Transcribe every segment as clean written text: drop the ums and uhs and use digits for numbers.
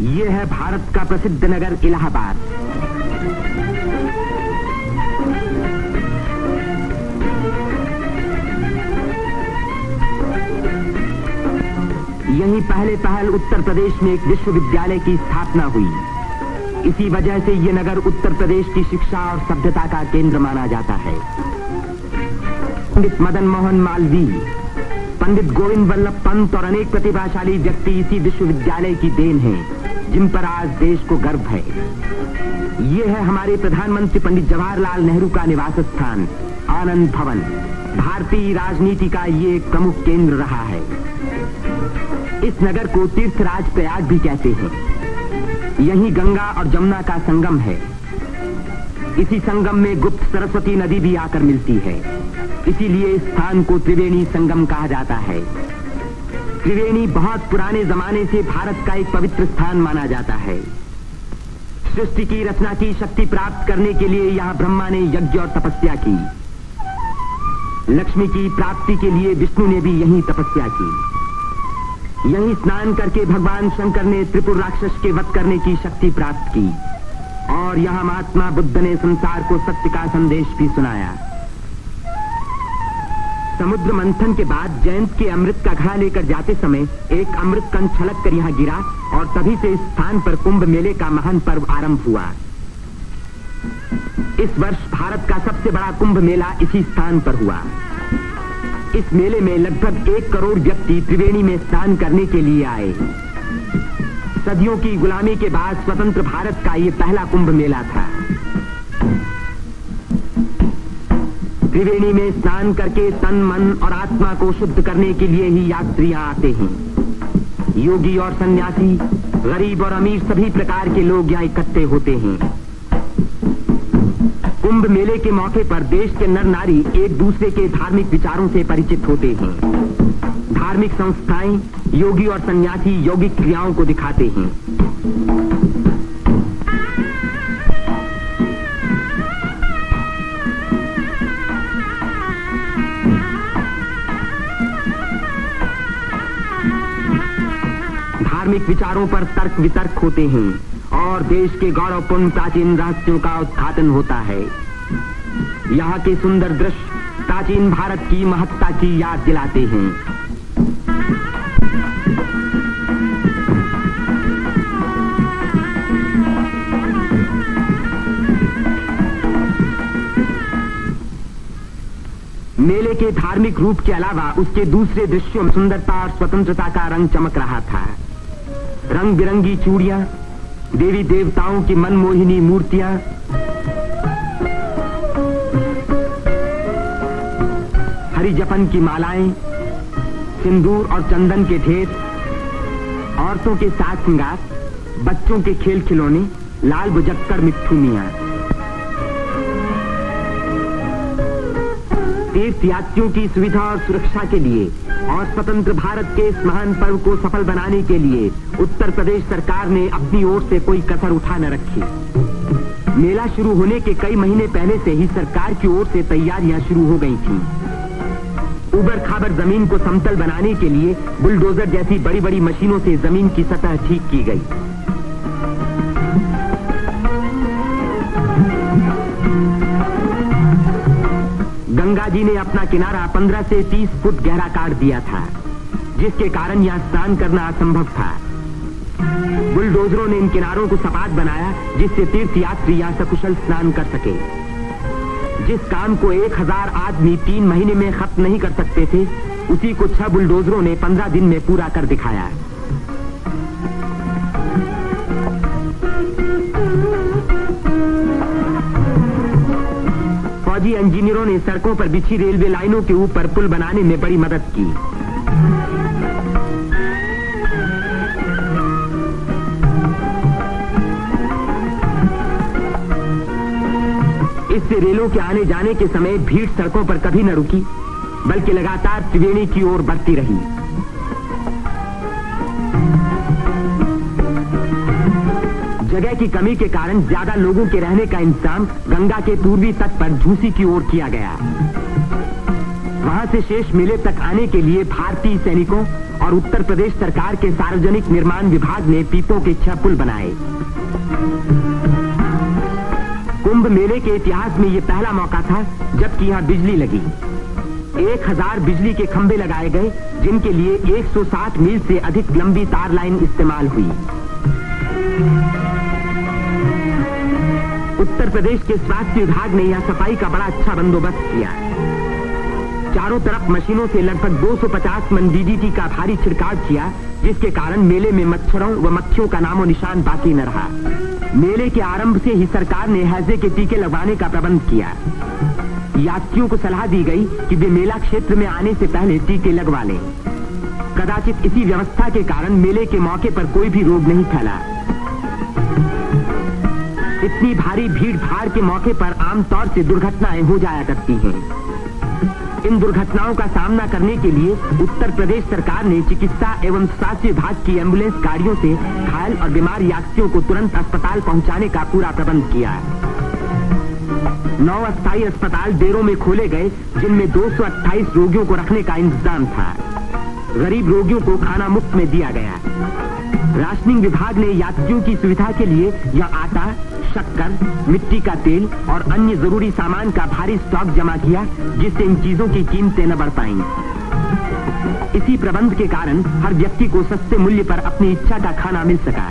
ये है भारत का प्रसिद्ध नगर इलाहाबाद। यहीं पहल उत्तर प्रदेश में एक विश्वविद्यालय की स्थापना हुई। इसी वजह से ये नगर उत्तर प्रदेश की शिक्षा और सभ्यता का केंद्र माना जाता है। पंडित मदन मोहन मालवीय, पंडित गोविंद वल्लभ पंत और अनेक प्रतिभाशाली व्यक्ति इसी विश्वविद्यालय की देन हैं, जिन पर आज देश को गर्व है। ये है हमारे प्रधानमंत्री पंडित जवाहरलाल नेहरू का निवास स्थान, आनंद भवन। भारतीय राजनीति का ये एक प्रमुख केंद्र रहा है। इस नगर को तीर्थराज प्रयाग भी कहते हैं। यहीं गंगा और जमुना का संगम है। इसी संगम में गुप्त सरस्वती नदी भी आकर मिलती है। इसीलिए इस स्थान को त्रिवेणी संगम कहा जाता है। त्रिवेणी बहुत पुराने जमाने से भारत का एक पवित्र स्थान माना जाता है। सृष्टि की रचना की शक्ति प्राप्त करने के लिए यहाँ ब्रह्मा ने यज्ञ और तपस्या की। लक्ष्मी की प्राप्ति के लिए विष्णु ने भी यहीं तपस्या की। यहीं स्नान करके भगवान शंकर ने त्रिपुर राक्षस के वध करने की शक्ति प्राप्त की। और यहाँ महात्मा बुद्ध ने संसार को सत्य का संदेश भी सुनाया। समुद्र मंथन के बाद जयंत के अमृत का घड़ा लेकर जाते समय एक अमृत कण छलक कर यहाँ गिरा और तभी से इस स्थान पर कुंभ मेले का महान पर्व आरंभ हुआ। इस वर्ष भारत का सबसे बड़ा कुंभ मेला इसी स्थान पर हुआ। इस मेले में लगभग 1 करोड़ व्यक्ति त्रिवेणी में स्नान करने के लिए आए। सदियों की गुलामी के बाद स्वतंत्र भारत का ये पहला कुंभ मेला था। त्रिवेणी में स्नान करके तन, मन और आत्मा को शुद्ध करने के लिए ही यात्री यहाँ आते हैं। योगी और सन्यासी, गरीब और अमीर सभी प्रकार के लोग यहाँ इकट्ठे होते हैं। कुंभ मेले के मौके पर देश के नर नारी एक दूसरे के धार्मिक विचारों से परिचित होते हैं। धार्मिक संस्थाएं योगी और सन्यासी यौगिक क्रियाओं को दिखाते हैं। धार्मिक विचारों पर तर्क वितर्क होते हैं और देश के गौरवपूर्ण प्राचीन रहस्यों का उद्घाटन होता है। यहाँ के सुंदर दृश्य प्राचीन भारत की महत्ता की याद दिलाते हैं। मेले के धार्मिक रूप के अलावा उसके दूसरे दृश्यों में सुंदरता और स्वतंत्रता का रंग चमक रहा था। रंग बिरंगी चूड़ियां, देवी देवताओं की मनमोहिनी मूर्तियां, हरी जपन की मालाएं, सिंदूर और चंदन के ढेर, औरतों के साज श्रृंगार, बच्चों के खेल खिलौने, लाल बुजक्कड़ मिट्ठू मियां। तीर्थयात्रियों की सुविधा और सुरक्षा के लिए और स्वतंत्र भारत के इस महान पर्व को सफल बनाने के लिए उत्तर प्रदेश सरकार ने अपनी ओर से कोई कसर उठा न रखी। मेला शुरू होने के कई महीने पहले से ही सरकार की ओर से तैयारियां शुरू हो गई थीं। उबड़ खाबड़ जमीन को समतल बनाने के लिए बुलडोजर जैसी बड़ी बड़ी मशीनों से जमीन की सतह ठीक की गई। गंगा जी ने अपना किनारा 15 से 30 फुट गहरा काट दिया था, जिसके कारण यहाँ स्नान करना असंभव था। बुलडोजरों ने इन किनारों को सपाट बनाया, जिससे तीर्थयात्री यहाँ सकुशल स्नान कर सके। जिस काम को 1000 आदमी 3 महीने में खत्म नहीं कर सकते थे, उसी को 6 बुलडोजरों ने 15 दिन में पूरा कर दिखाया। फौजी इंजीनियरों ने सड़कों पर बिछी रेलवे लाइनों के ऊपर पुल बनाने में बड़ी मदद की। इससे रेलों के आने जाने के समय भीड़ सड़कों पर कभी न रुकी, बल्कि लगातार त्रिवेणी की ओर बढ़ती रही। जगह की कमी के कारण ज्यादा लोगों के रहने का इंतजाम गंगा के पूर्वी तट पर झूसी की ओर किया गया। वहां से शेष मेले तक आने के लिए भारतीय सैनिकों और उत्तर प्रदेश सरकार के सार्वजनिक निर्माण विभाग ने पीपों के 6 पुल बनाए। कुंभ मेले के इतिहास में यह पहला मौका था जबकि यहां बिजली लगी। 1000 बिजली के खंभे लगाए गए, जिनके लिए 160 मील से अधिक लंबी तार लाइन इस्तेमाल हुई। उत्तर प्रदेश के स्वास्थ्य विभाग ने यहां सफाई का बड़ा अच्छा बंदोबस्त किया। चारों तरफ मशीनों से लगभग 250 मन डीडीटी का भारी छिड़काव किया, जिसके कारण मेले में मच्छरों व मक्खियों का नामो निशान बाकी न रहा। मेले के आरंभ से ही सरकार ने हैजे के टीके लगवाने का प्रबंध किया। यात्रियों को सलाह दी गई कि वे मेला क्षेत्र में आने से पहले टीके लगवा लें। कदाचित इसी व्यवस्था के कारण मेले के मौके पर कोई भी रोग नहीं फैला। इतनी भारी भीड़ भाड़ के मौके पर आमतौर से दुर्घटनाएं हो जाया करती हैं। इन दुर्घटनाओं का सामना करने के लिए उत्तर प्रदेश सरकार ने चिकित्सा एवं स्वास्थ्य विभाग की एम्बुलेंस गाड़ियों से घायल और बीमार यात्रियों को तुरंत अस्पताल पहुंचाने का पूरा प्रबंध किया। 9 अस्थायी अस्पताल डेरों में खोले गए, जिनमें 228 रोगियों को रखने का इंतजाम था। गरीब रोगियों को खाना मुफ्त में दिया गया। राशनिंग विभाग ने यात्रियों की सुविधा के लिए यहां आटा, शक्कर, मिट्टी का तेल और अन्य जरूरी सामान का भारी स्टॉक जमा किया, जिससे इन चीजों की कीमतें न बढ़ पाईं। इसी प्रबंध के कारण हर व्यक्ति को सस्ते मूल्य पर अपनी इच्छा का खाना मिल सका।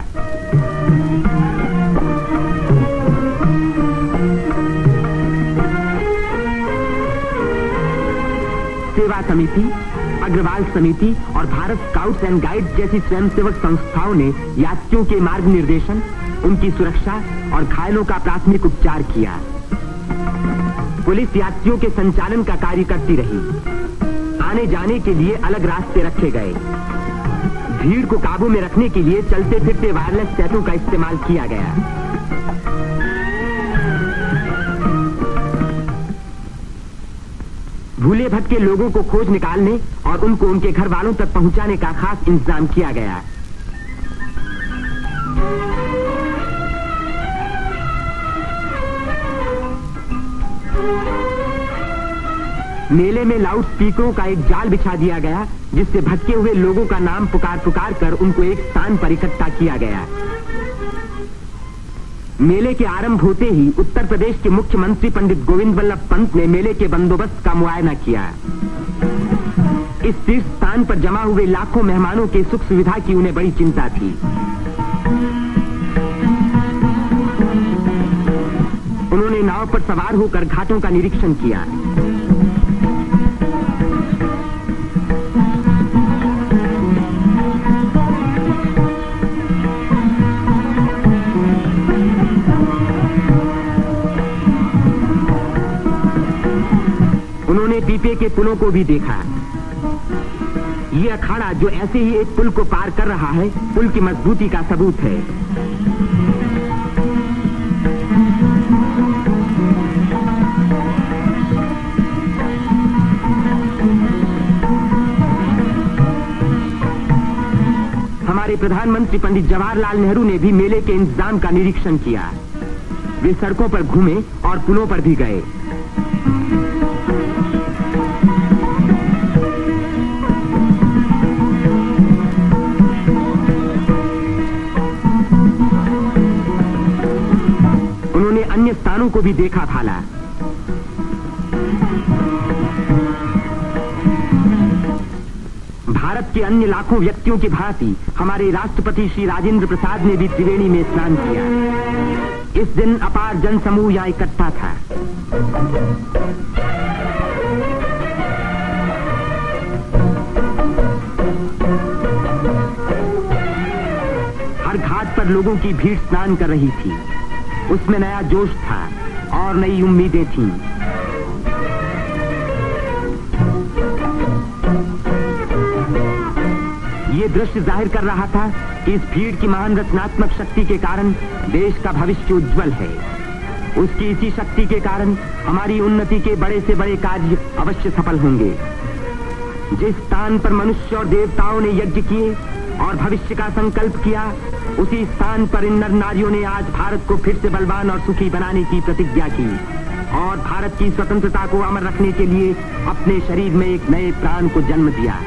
सेवा समिति, अग्रवाल समिति और भारत स्काउट्स एंड गाइड्स जैसी स्वयंसेवक संस्थाओं ने यात्रियों के मार्ग निर्देशन, उनकी सुरक्षा और घायलों का प्राथमिक उपचार किया। पुलिस यात्रियों के संचालन का कार्य करती रही। आने जाने के लिए अलग रास्ते रखे गए। भीड़ को काबू में रखने के लिए चलते फिरते वायरलेस सेटों का इस्तेमाल किया गया। भूले भटके लोगों को खोज निकालने और उनको उनके घर वालों तक पहुंचाने का खास इंतजाम किया गया। मेले में लाउड स्पीकरों का एक जाल बिछा दिया गया, जिससे भटके हुए लोगों का नाम पुकार पुकार कर उनको एक स्थान पर इकट्ठा किया गया। मेले के आरंभ होते ही उत्तर प्रदेश के मुख्यमंत्री पंडित गोविंद वल्लभ पंत ने मेले के बंदोबस्त का मुआयना किया। इस तीर्थ स्थान पर जमा हुए लाखों मेहमानों के सुख सुविधा की उन्हें बड़ी चिंता थी। उन्होंने नाव पर सवार होकर घाटों का निरीक्षण किया। उन्होंने पीपे के पुलों को भी देखा। ये अखाड़ा जो ऐसे ही एक पुल को पार कर रहा है, पुल की मजबूती का सबूत है। हमारे प्रधानमंत्री पंडित जवाहरलाल नेहरू ने भी मेले के इंतजाम का निरीक्षण किया। वे सड़कों पर घूमे और पुलों पर भी गए। उन्होंने अन्य स्थानों को भी देखा भाला। भारत के अन्य लाखों व्यक्तियों की भांति हमारे राष्ट्रपति श्री राजेंद्र प्रसाद ने भी त्रिवेणी में स्नान किया। इस दिन अपार जनसमूह यहां इकट्ठा था। हर घाट पर लोगों की भीड़ स्नान कर रही थी। उसमें नया जोश था और नई उम्मीदें थीं। ये दृश्य जाहिर कर रहा था कि इस भीड़ की महान रचनात्मक शक्ति के कारण देश का भविष्य उज्जवल है। उसकी इसी शक्ति के कारण हमारी उन्नति के बड़े से बड़े कार्य अवश्य सफल होंगे। जिस स्थान पर मनुष्य और देवताओं ने यज्ञ किए और भविष्य का संकल्प किया, उसी स्थान पर इन नर नारियों ने आज भारत को फिर से बलवान और सुखी बनाने की प्रतिज्ञा की और भारत की स्वतंत्रता को अमर रखने के लिए अपने शरीर में एक नए प्राण को जन्म दिया।